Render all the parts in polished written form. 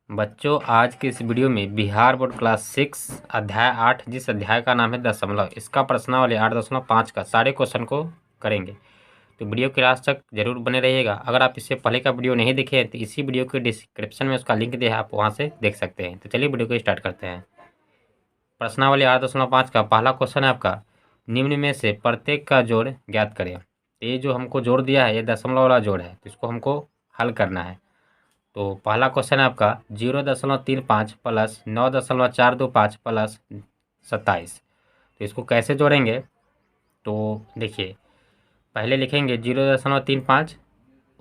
बच्चों, आज के इस वीडियो में बिहार बोर्ड क्लास 6 अध्याय 8 जिस अध्याय का नाम है दशमलव, इसका प्रश्नावली 8.5 का सारे क्वेश्चन को करेंगे। तो वीडियो के लास्ट तक जरूर बने रहिएगा। अगर आप इससे पहले का वीडियो नहीं देखे हैं तो इसी वीडियो के डिस्क्रिप्शन में उसका लिंक दिया है, आप वहाँ से देख सकते हैं। तो चलिए वीडियो को स्टार्ट करते हैं। प्रश्नावली 8.5 का पहला क्वेश्चन है आपका, निम्न में से प्रत्येक का जोड़ ज्ञात करें। ये जो हमको जोड़ दिया है ये दशमलव वाला जोड़ है, तो इसको हमको हल करना है। तो पहला क्वेश्चन है आपका 0.35 प्लस 9.425 प्लस 27। तो इसको कैसे जोड़ेंगे? तो देखिए, पहले लिखेंगे 0.35,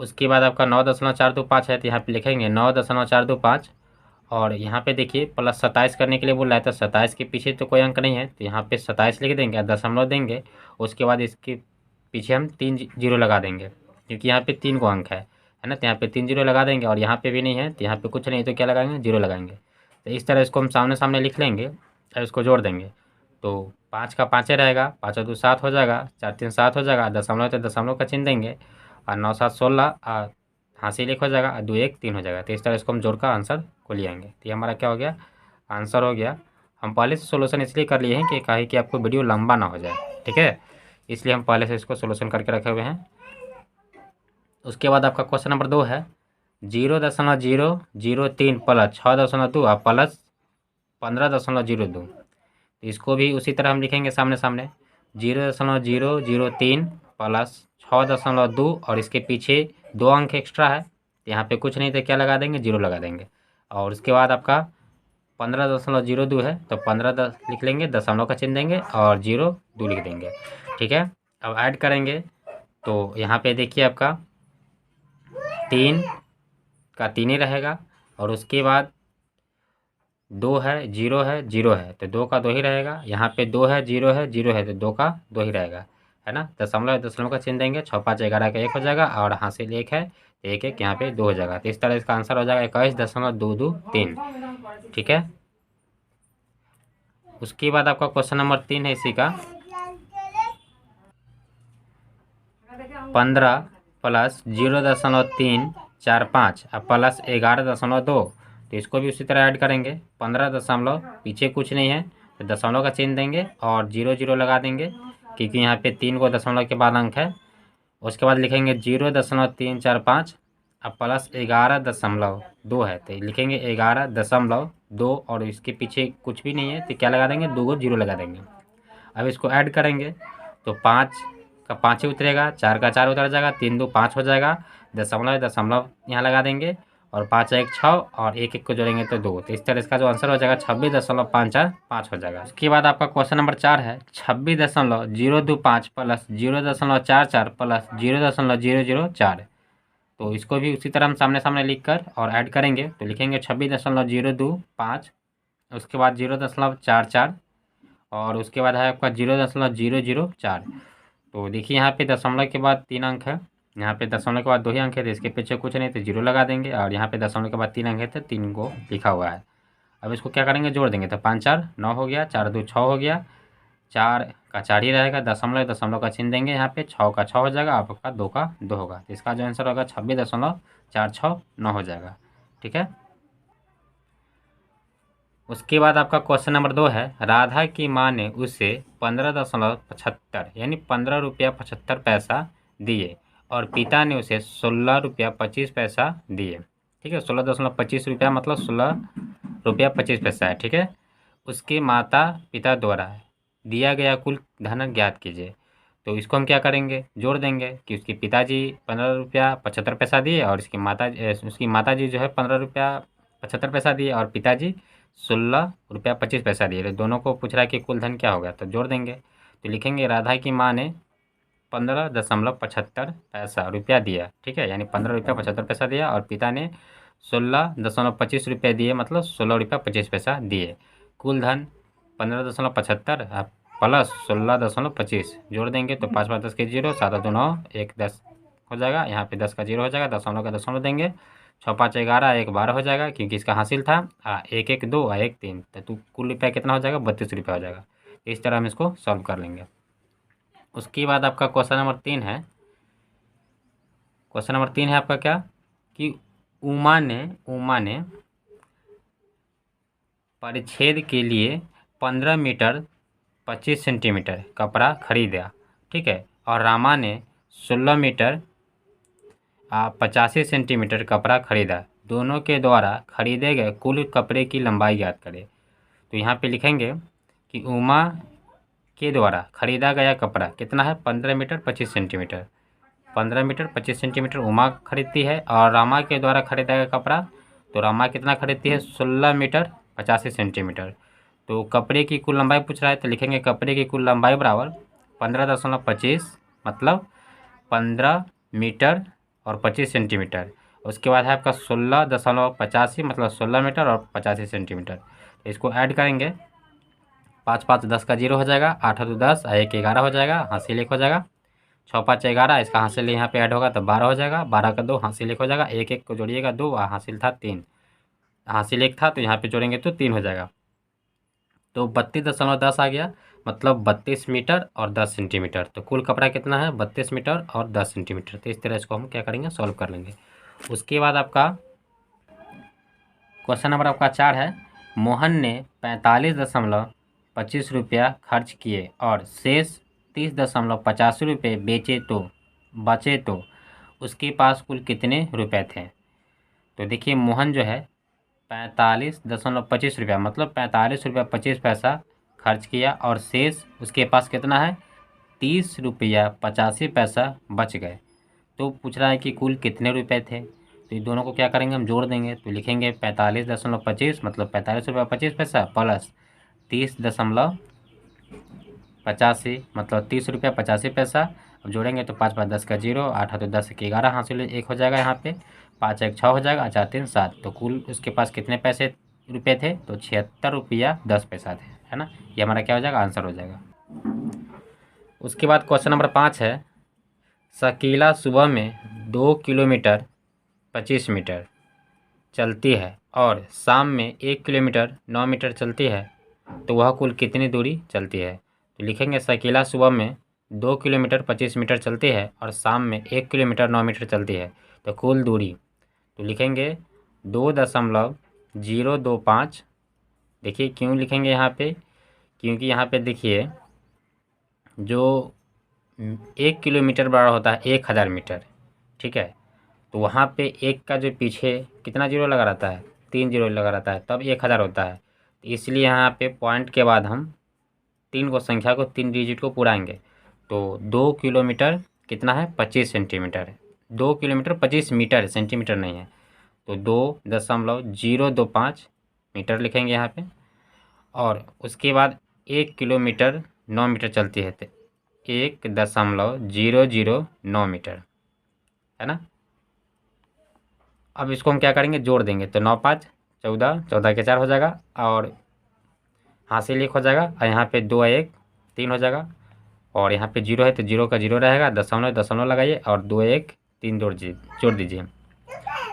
उसके बाद आपका 9.425 है तो यहाँ पे लिखेंगे 9.425, और यहाँ पे देखिए प्लस 27 करने के लिए बोल रहा है, तो 27 के पीछे तो कोई अंक नहीं है तो यहाँ पे 27 लिख देंगे, दशमलव देंगे। उसके बाद इसके पीछे हम 3 जीरो लगा देंगे, क्योंकि यहाँ पे 3 को अंक है ना, तो यहाँ पे 3 जीरो लगा देंगे। और यहाँ पे भी नहीं है तो यहाँ पे कुछ नहीं, तो क्या लगाएंगे? जीरो लगाएंगे। तो इस तरह इसको हम सामने सामने लिख लेंगे और इसको जोड़ देंगे। तो 5 का 5 रहेगा, 5 और 2 7 हो जाएगा, 4 3 7 हो जाएगा, दशमलव तो दशमलव का चिन्ह देंगे, और 9 7 16, और हासिल 1 हो जाएगा, और 2 1 3 हो जाएगा। तो इस तरह इसको हम जोड़ कर आंसर को ले आएंगे। तो ये हमारा क्या हो गया? आंसर हो गया। हम पहले से सोल्यूशन इसलिए कर लिए हैं कि काहे कि आपको वीडियो लंबा ना हो जाए, ठीक है, इसलिए हम पहले से इसको सोल्यूशन करके रखे हुए हैं। उसके बाद आपका क्वेश्चन नंबर 2 है 0.003 प्लस 6.2 और प्लस 15.02। तो इसको भी उसी तरह हम लिखेंगे सामने सामने, 0.003 प्लस 6.2 और इसके पीछे 2 अंक एक्स्ट्रा है, तो यहाँ पे कुछ नहीं तो क्या लगा देंगे? जीरो लगा देंगे। और उसके बाद आपका 15.02 है तो 15 लिख लेंगे, दशमलव का चिन्ह देंगे और 02 लिख देंगे, ठीक है। अब ऐड करेंगे तो यहाँ पे देखिए आपका 3 का 3 ही रहेगा, और उसके बाद 2 है, 0 है, 0 है तो 2 का 2 ही रहेगा। यहाँ पे 2 है, 0 है, 0 है तो 2 का 2 ही रहेगा, है ना। दशमलव दशमलव का चिन्ह देंगे, 6 5 11 का 1 हो जाएगा, और हासिल 1 है, 1 1 यहाँ पे 2 हो जाएगा। तो इस तरह इसका आंसर हो जाएगा 21.223, ठीक है। उसके बाद आपका क्वेश्चन नंबर 3 है इसी का, 15 प्लस 0.345 और प्लस 11.2। तो इसको भी उसी तरह ऐड करेंगे। 15 दशमलव, पीछे कुछ नहीं है तो दशमलव का चिन्ह देंगे और 0 0 लगा देंगे, क्योंकि यहाँ पे 3 को दशमलव के बाद अंक है। उसके बाद लिखेंगे 0.345 और प्लस 11.2 है तो लिखेंगे 11.2, और इसके पीछे कुछ भी नहीं है तो क्या लगा देंगे? 2 को 0 लगा देंगे। अब इसको ऐड करेंगे तो 5 का 5 ही उतरेगा, 4 का 4 उतर जाएगा, 3 2 5 हो जाएगा, दशमलव दशमलव यहाँ लगा देंगे, और 5 1 6, और 1 1 को जोड़ेंगे तो 2। तो इस तरह इसका जो आंसर हो जाएगा 26.545 हो जाएगा। उसके बाद आपका क्वेश्चन नंबर 4 है 26.025 प्लस 0.44 प्लस 0.004। तो इसको भी उसी तरह हम सामने सामने लिख कर और ऐड करेंगे तो लिखेंगे 26.025, उसके बाद 0.44, और उसके बाद है आपका 0.004। तो देखिए यहाँ पे दशमलव के बाद 3 अंक है, यहाँ पे दशमलव के बाद 2 ही अंक है तो इसके पीछे कुछ नहीं तो 0 लगा देंगे, और यहाँ पे दशमलव के बाद 3 अंक है तो 3 को लिखा हुआ है। अब इसको क्या करेंगे? जोड़ देंगे। तो 5 4 9 हो गया, 4 2 6 हो गया, 4 का 4 ही रहेगा, दशमलव दशमलव का चिन्ह देंगे, यहाँ पे 6 का 6 हो जाएगा, आपका 2 का 2 होगा। तो इसका जो आंसर होगा 26.469 हो जाएगा, ठीक है। उसके बाद आपका क्वेश्चन नंबर 2 है राधा की माँ ने उसे 15.75 यानी 15 रुपया 75 पैसा दिए, और पिता ने उसे 16 रुपया 25 पैसा दिए, ठीक है। 16.25 रुपया मतलब 16 रुपया 25 पैसा है, ठीक है। उसके माता पिता द्वारा दिया गया कुल धन ज्ञात कीजिए। तो इसको हम क्या करेंगे? जोड़ देंगे कि उसके पिताजी 15 रुपया 75 पैसा दिए, और उसकी माता जी जो है 15 रुपया 75 पैसा दिए, और पिताजी 16 रुपया 25 पैसा दिए। तो दोनों को पूछ रहा है कि कुल धन क्या होगा, तो जोड़ देंगे। तो लिखेंगे राधा की माँ ने 15.75 पैसा रुपया दिया, ठीक है, यानी 15 रुपया 75 पैसा दिया, और पिता ने 16.25 रुपया दिए, मतलब 16 रुपया 25 पैसा दिए। कुल धन 15.75 प्लस 16.25 जोड़ देंगे तो 5 5 10 के 0, 7 2 9 1 10 हो जाएगा, यहाँ पे 10 का 0 हो जाएगा, दशमलव का दशमलव देंगे, 6 5 11 1 12 हो जाएगा, क्योंकि इसका हासिल था 1 1 2 और 1 3, तो कुल रुपया कितना हो जाएगा? 32 रुपया हो जाएगा। इस तरह हम इसको सॉल्व कर लेंगे। उसके बाद आपका क्वेश्चन नंबर 3 है, क्वेश्चन नंबर 3 है आपका क्या कि उमा ने परिच्छेद के लिए 15 मीटर 25 सेंटीमीटर कपड़ा खरीदा, ठीक है। और रामा ने 16 मीटर 85 सेंटीमीटर कपड़ा खरीदा। दोनों के द्वारा खरीदे गए कुल कपड़े की लंबाई ज्ञात करें। तो यहाँ पे लिखेंगे कि उमा के द्वारा खरीदा गया कपड़ा कितना है, 15 metre 25 centimetre. 15 metre 25 centimetre Uma खरीदती है, और रामा के द्वारा खरीदा गया कपड़ा, तो रामा कितना खरीदती है, 16 मीटर 85 सेंटीमीटर। तो कपड़े की कुल लंबाई पूछ रहा है, तो लिखेंगे कपड़े की कुल लंबाई बराबर 15.25 मतलब 15 मीटर और 25 सेंटीमीटर। उसके बाद है आपका 16.85 मतलब 16 मीटर और 85 सेंटीमीटर। तो इसको ऐड करेंगे, 5 5 10 का 0 हो जाएगा, 8 2 10 1 11 हो जाएगा, हासिल 1 हो जाएगा, 6 5 11, इसका हासिल यहाँ पे ऐड होगा तो 12 हो जाएगा, 12 का 2 हासिल 1 हो जाएगा, 1 1 को जोड़िएगा 2, हासिल था 3, हासिल 1 था तो यहाँ पे जोड़ेंगे तो 3 हो जाएगा। तो 32.10 आ गया, मतलब 32 मीटर और 10 सेंटीमीटर। तो कुल कपड़ा कितना है, 32 मीटर और 10 सेंटीमीटर। तो इस तरह इसको हम क्या करेंगे, सॉल्व कर लेंगे। उसके बाद आपका क्वेश्चन नंबर आपका 4 है, मोहन ने 45.25 रुपया खर्च किए और शेष 30.85 रुपये बचे तो उसके पास कुल कितने रुपए थे। तो देखिए मोहन जो है 45.25 रुपया मतलब 45 रुपया 25 पैसा खर्च किया, और शेष उसके पास कितना है, 30 रुपया 85 पैसा बच गए। तो पूछ रहा है कि कुल कितने रुपए थे। तो ये दोनों को क्या करेंगे, हम जोड़ देंगे। तो लिखेंगे 45.25 मतलब 45 रुपया 25 पैसा प्लस 30.85 मतलब 30 रुपया 85 पैसा। अब जोड़ेंगे तो 5 5 10 का 0, 8 8 10 के 11, हासिल 1 हो जाएगा, यहाँ पे 5 1 6 हो जाएगा, 4 3 7। तो कुल उसके पास कितने रुपये थे, तो 76 रुपया 10 पैसा थे, है ना। ये हमारा क्या हो जाएगा, आंसर हो जाएगा। उसके बाद क्वेश्चन नंबर 5 है, शकीला सुबह में 2 किलोमीटर 25 मीटर चलती है और शाम में 1 किलोमीटर 9 मीटर चलती है, तो वह कुल कितनी दूरी चलती है। तो लिखेंगे शकीला सुबह में 2 किलोमीटर 25 मीटर चलती है और शाम में 1 किलोमीटर 9 मीटर चलती है, तो कुल दूरी। तो लिखेंगे 2.025। देखिए क्यों लिखेंगे यहाँ पे, क्योंकि यहाँ पे देखिए जो 1 किलोमीटर बराबर होता है 1000 मीटर, ठीक है। तो वहाँ पे एक का जो पीछे कितना जीरो लगा रहता है, 3 जीरो लगा रहता है, तब 1000 होता है। तो इसलिए यहाँ पे पॉइंट के बाद हम 3 को संख्या को 3 डिजिट को पूराएंगे। तो 2 किलोमीटर कितना है, 25 सेंटीमीटर। 2 किलोमीटर 25 मीटर, सेंटीमीटर नहीं है। तो 2.025 मीटर लिखेंगे यहाँ पे। और उसके बाद 1 किलोमीटर 9 मीटर चलती है, तो 1.009 मीटर, है ना। अब इसको हम क्या करेंगे, जोड़ देंगे। तो 9 5 14, 14 के 4 हो जाएगा, और हासिल 1 हो जाएगा, और यहाँ पे 2 1 3 हो जाएगा, और यहाँ पे 0 है तो 0 का 0 रहेगा, दशमलव दशमलव लगाइए, और 2 1 3 जोड़ दीजिए।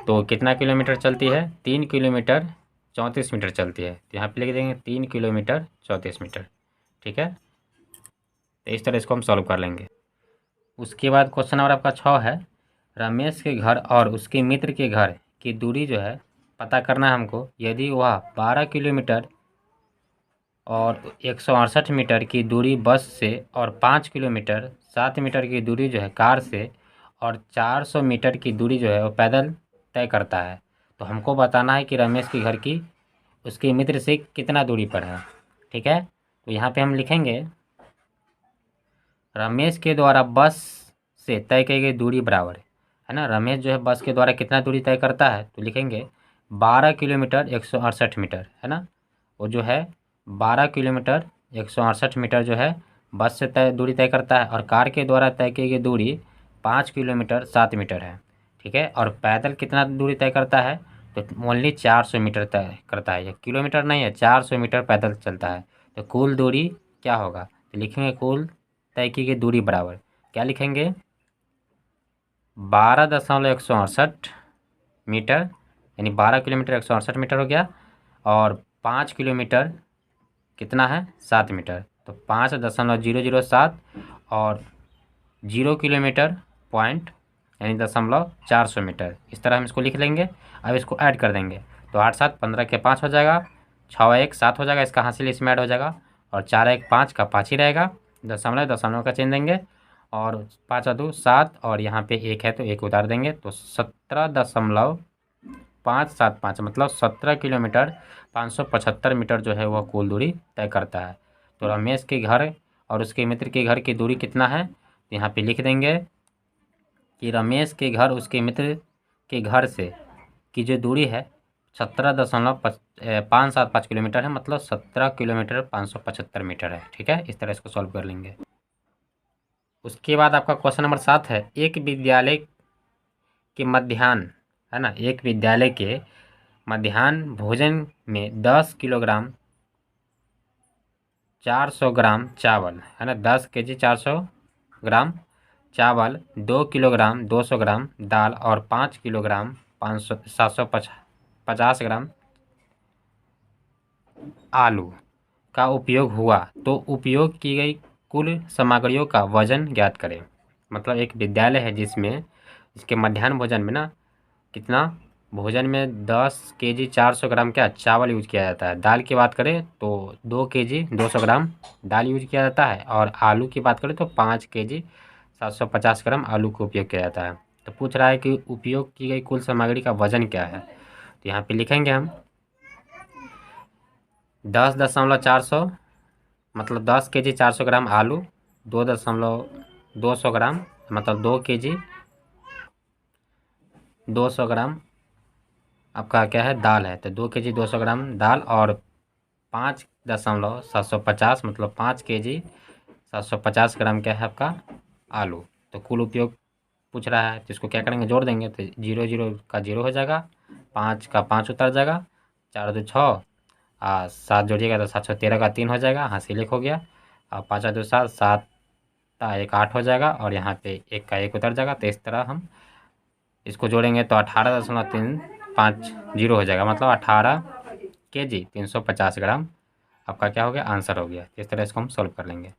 तो कितना किलोमीटर चलती है, 3 किलोमीटर 34 मीटर चलती है। तो यहाँ पे लिख देंगे 3 किलोमीटर 34 मीटर, ठीक है। तो इस तरह इसको हम सॉल्व कर लेंगे। उसके बाद क्वेश्चन नंबर आपका 6 है, रमेश के घर और उसके मित्र के घर की दूरी जो है पता करना है हमको। यदि वह 12 किलोमीटर और 168 मीटर की दूरी बस से, और 5 किलोमीटर 7 मीटर की दूरी जो है कार से, और 400 मीटर की दूरी जो है वो पैदल तय करता है, तो हमको बताना है कि रमेश के घर की उसके मित्र से कितना दूरी पर है, ठीक है। तो यहाँ पे हम लिखेंगे रमेश के द्वारा बस से तय की गई दूरी बराबर है ना। रमेश जो है बस के द्वारा कितना दूरी तय करता है, तो लिखेंगे 12 किलोमीटर 168 मीटर, है ना। वो जो है 12 किलोमीटर 168 मीटर जो है बस से तय दूरी तय करता है, और कार के द्वारा तय की गई दूरी 5 किलोमीटर 7 मीटर है, ठीक है। और पैदल कितना दूरी तय करता है, तो ओनली 400 मीटर तय करता है, ये किलोमीटर नहीं है, 400 मीटर पैदल चलता है। तो कुल दूरी क्या होगा, तो लिखेंगे कुल तय की गई दूरी बराबर क्या लिखेंगे, 12.168 मीटर, यानी 12 किलोमीटर 168 मीटर हो गया, और 5 किलोमीटर कितना है, 7 मीटर, तो 5.007, और 0 किलोमीटर पॉइंट यानी 400 मीटर। इस तरह हम इसको लिख लेंगे। अब इसको ऐड कर देंगे, तो 8 7 15 के 5 हो जाएगा, 6 1 7 हो जाएगा, इसका हासिल इसमें ऐड हो जाएगा, और 4 1 5 का 5 ही रहेगा, दशमलव का चिन्ह देंगे, और 5 2 7, और यहाँ पे 1 है तो 1 उतार देंगे, तो 17.575 मतलब 17 किलोमीटर 575 मीटर जो है वह कुल दूरी तय करता है। तो रमेश के घर और उसके मित्र के घर की दूरी कितना है, तो यहाँ पे लिख देंगे कि रमेश के घर उसके मित्र के घर से की जो दूरी है 17.575 किलोमीटर है, मतलब 17 किलोमीटर 575 मीटर है। ठीक है, इस तरह इसको सॉल्व कर लेंगे। उसके बाद आपका क्वेश्चन नंबर 7 है, एक विद्यालय के मध्याह्न है ना, एक विद्यालय के मध्याह्न भोजन में 10 किलोग्राम 400 ग्राम चावल है ना, 10 केजी 400 ग्राम चावल, 2 किलोग्राम 200 ग्राम दाल और 5 किलोग्राम 750 ग्राम आलू का उपयोग हुआ, तो उपयोग की गई कुल सामग्रियों का वजन ज्ञात करें। मतलब एक विद्यालय है जिसमें इसके मध्याह्न भोजन में ना कितना भोजन में 10 केजी 400 ग्राम क्या चावल यूज किया जाता है। दाल की बात करें तो 2 केजी 200 ग्राम दाल यूज किया जाता है, और आलू की बात करें तो 5 केजी 750 ग्राम आलू का उपयोग किया जाता है। तो पूछ रहा है कि उपयोग की गई कुल सामग्री का वजन क्या है, तो यहाँ पे लिखेंगे हम 10.400 मतलब 10 केजी 400 ग्राम आलू, 2.200 ग्राम मतलब 2 केजी 200 ग्राम आपका क्या है दाल है, तो 2 केजी 200 ग्राम दाल, और 5.750 मतलब 5 केजी 750 ग्राम क्या है आपका आलू। तो कुल उपयोग पूछ रहा है, तो इसको क्या करेंगे जोड़ देंगे, तो 0 0 का 0 हो जाएगा, 5 का 5 उतर जाएगा, 4 2 6, 7 जोड़िएगा तो 713 का 3 हो जाएगा, हासिल 1 हो गया, और 5 2 7, 7 1 8 हो जाएगा, और यहाँ पे 1 का 1 उतर जाएगा। तो इस तरह हम इसको जोड़ेंगे तो 18.350 हो जाएगा, मतलब 18 केजी 350 ग्राम आपका क्या हो गया आंसर हो गया। इस तरह इसको हम सॉल्व कर लेंगे।